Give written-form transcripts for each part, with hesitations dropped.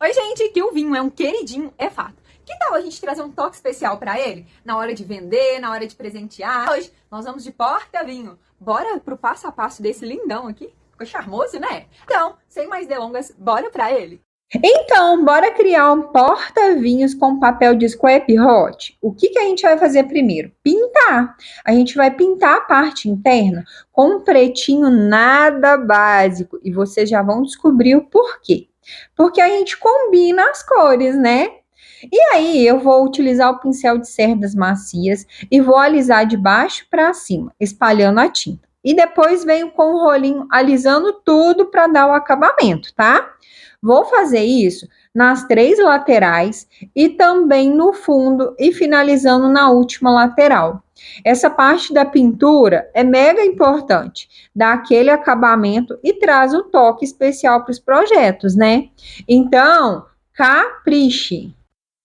Oi, gente, que o vinho é um queridinho, é fato. Que tal a gente trazer um toque especial pra ele? Na hora de vender, na hora de presentear. Hoje nós vamos de porta-vinho. Bora pro passo a passo desse lindão aqui? Ficou charmoso, né? Então, sem mais delongas, bora pra ele. Então, bora criar um porta-vinhos com papel de scrap hot. O que a gente vai fazer primeiro? Pintar. A gente vai pintar a parte interna com um pretinho nada básico. E vocês já vão descobrir o porquê. Porque a gente combina as cores, né? E aí, eu vou utilizar o pincel de cerdas macias e vou alisar de baixo para cima, espalhando a tinta. E depois venho com o rolinho alisando tudo para dar o acabamento, tá? Vou fazer isso nas 3 laterais e também no fundo e finalizando na última lateral. Essa parte da pintura é mega importante, dá aquele acabamento e traz um toque especial para os projetos, né? Então, capriche.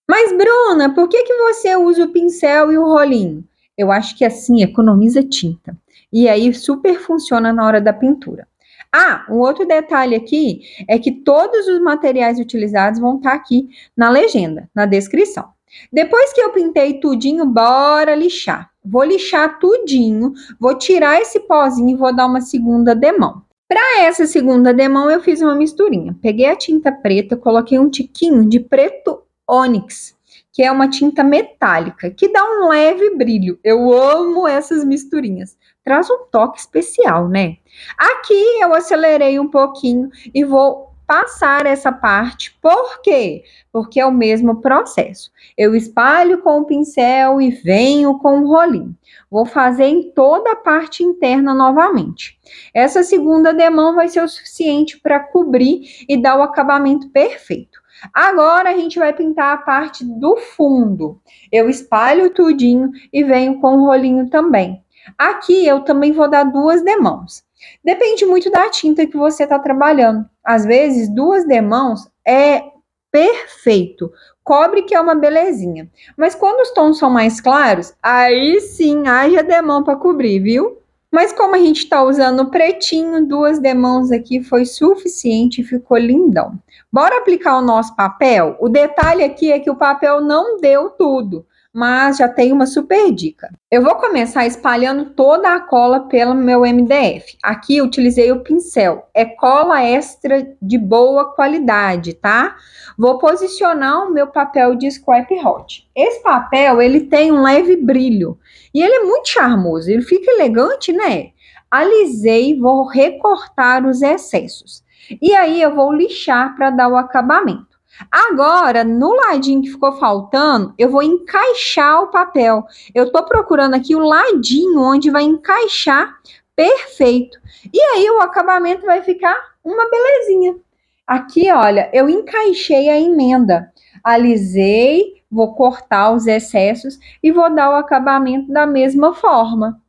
Mas, Bruna, por que você usa o pincel e o rolinho? Eu acho que assim economiza tinta. E aí super funciona na hora da pintura. Ah, um outro detalhe aqui é que todos os materiais utilizados vão estar aqui na legenda, na descrição. Depois que eu pintei tudinho, bora lixar. Vou lixar tudinho, vou tirar esse pozinho e vou dar uma segunda demão. Para essa segunda demão, eu fiz uma misturinha. Peguei a tinta preta, coloquei um tiquinho de preto ônix, que é uma tinta metálica, que dá um leve brilho. Eu amo essas misturinhas. Traz um toque especial, né? Aqui eu acelerei um pouquinho e vou passar essa parte. Por quê? Porque é o mesmo processo. Eu espalho com o pincel e venho com o rolinho. Vou fazer em toda a parte interna novamente. Essa segunda demão vai ser o suficiente para cobrir e dar o acabamento perfeito. Agora a gente vai pintar a parte do fundo. Eu espalho tudinho e venho com o rolinho também. Aqui eu também vou dar 2 demãos. Depende muito da tinta que você está trabalhando. Às vezes, 2 demãos é perfeito. Cobre que é uma belezinha. Mas quando os tons são mais claros, aí sim haja demão para cobrir, viu? Mas como a gente está usando o pretinho, 2 demãos aqui foi suficiente e ficou lindão. Bora aplicar o nosso papel? O detalhe aqui é que o papel não deu tudo, mas já tem uma super dica. Eu vou começar espalhando toda a cola pelo meu MDF. Aqui eu utilizei o pincel, é cola extra de boa qualidade, tá? Vou posicionar o meu papel de scrap hot. Esse papel, ele tem um leve brilho e ele é muito charmoso, ele fica elegante, né? Alisei, vou recortar os excessos. E aí eu vou lixar para dar o acabamento. Agora, no ladinho que ficou faltando, eu vou encaixar o papel. Eu tô procurando aqui o ladinho onde vai encaixar perfeito. E aí o acabamento vai ficar uma belezinha. Aqui, olha, eu encaixei a emenda. Alisei, vou cortar os excessos e vou dar o acabamento da mesma forma.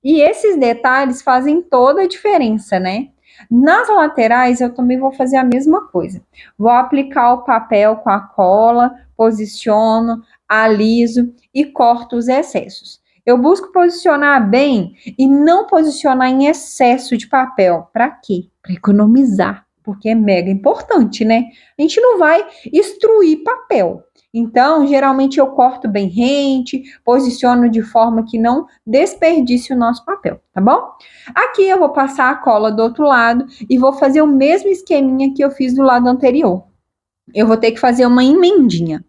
E esses detalhes fazem toda a diferença, né? Nas laterais, eu também vou fazer a mesma coisa. Vou aplicar o papel com a cola, posiciono, aliso e corto os excessos. Eu busco posicionar bem e não posicionar em excesso de papel. Para quê? Para economizar, porque é mega importante, né? A gente não vai extruir papel. Então, geralmente eu corto bem rente, posiciono de forma que não desperdice o nosso papel, tá bom? Aqui eu vou passar a cola do outro lado e vou fazer o mesmo esqueminha que eu fiz do lado anterior. Eu vou ter que fazer uma emendinha.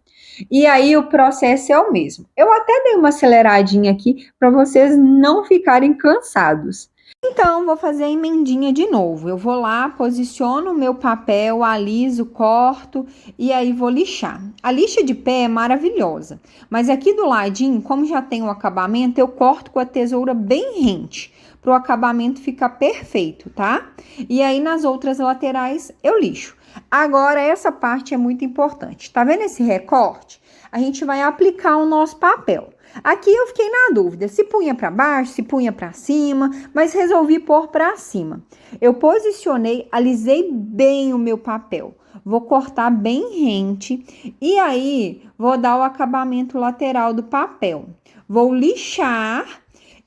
E aí o processo é o mesmo. Eu até dei uma aceleradinha aqui para vocês não ficarem cansados. Então, vou fazer a emendinha de novo. Eu vou lá, posiciono o meu papel, aliso, corto e aí vou lixar. A lixa de pé é maravilhosa, mas aqui do ladinho, como já tem o acabamento, eu corto com a tesoura bem rente, para o acabamento ficar perfeito, tá? E aí nas outras laterais eu lixo. Agora, essa parte é muito importante. Tá vendo esse recorte? A gente vai aplicar o nosso papel. Aqui eu fiquei na dúvida se punha para baixo, se punha para cima, mas resolvi pôr para cima. Eu posicionei, alisei bem o meu papel. Vou cortar bem rente e aí vou dar o acabamento lateral do papel. Vou lixar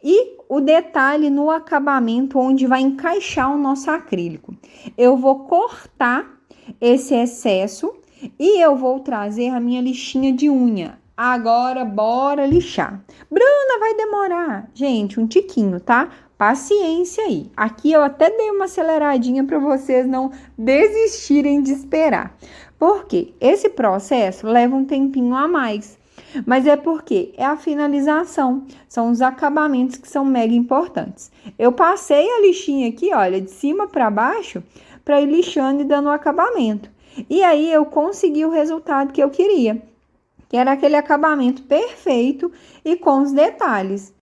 e o detalhe no acabamento onde vai encaixar o nosso acrílico. Eu vou cortar esse excesso E eu vou trazer a minha lixinha de unha. Agora, bora lixar. Bruna, vai demorar. Gente, um tiquinho, tá? Paciência aí. Aqui eu até dei uma aceleradinha para vocês não desistirem de esperar. Porque esse processo leva um tempinho a mais. Mas é porque é a finalização, são os acabamentos que são mega importantes. Eu passei a lixinha aqui, olha, de cima para baixo, para ir lixando e dando o acabamento. E aí eu consegui o resultado que eu queria, que era aquele acabamento perfeito e com os detalhes.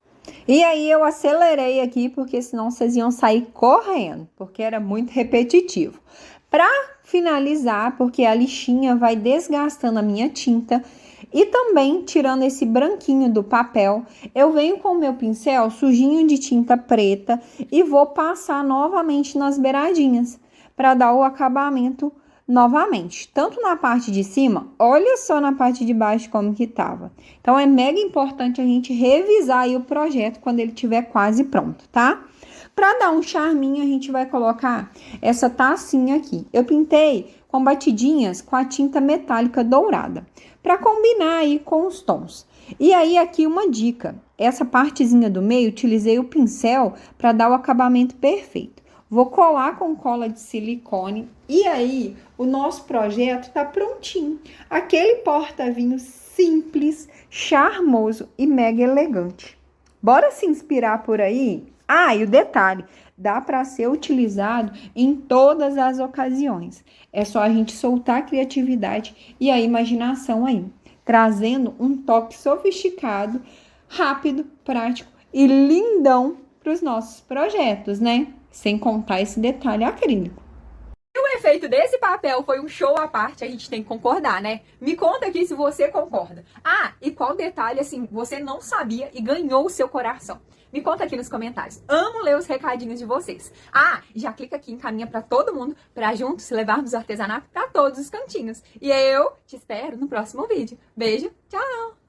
E aí eu acelerei aqui, porque senão vocês iam sair correndo, porque era muito repetitivo. Para finalizar, porque a lixinha vai desgastando a minha tinta, e também, tirando esse branquinho do papel, eu venho com o meu pincel sujinho de tinta preta e vou passar novamente nas beiradinhas, para dar o acabamento novamente. Tanto na parte de cima, olha só na parte de baixo como que tava. Então, é mega importante a gente revisar aí o projeto quando ele estiver quase pronto, tá? Para dar um charminho, a gente vai colocar essa tacinha aqui. Eu pintei com batidinhas com a tinta metálica dourada, para combinar aí com os tons. E aí, aqui uma dica. Essa partezinha do meio, utilizei o pincel para dar o acabamento perfeito. Vou colar com cola de silicone e aí o nosso projeto tá prontinho. Aquele porta-vinho simples, charmoso e mega elegante. Bora se inspirar por aí? Ah, e o detalhe, dá para ser utilizado em todas as ocasiões. É só a gente soltar a criatividade e a imaginação aí, trazendo um toque sofisticado, rápido, prático e lindão para os nossos projetos, né? Sem contar esse detalhe acrílico. O efeito desse papel foi um show à parte, a gente tem que concordar, né? Me conta aqui se você concorda. Ah, e qual detalhe, assim, você não sabia e ganhou o seu coração? Me conta aqui nos comentários. Amo ler os recadinhos de vocês. Ah, já clica aqui, encaminha pra todo mundo, pra juntos levarmos o artesanato pra todos os cantinhos. E eu te espero no próximo vídeo. Beijo, tchau!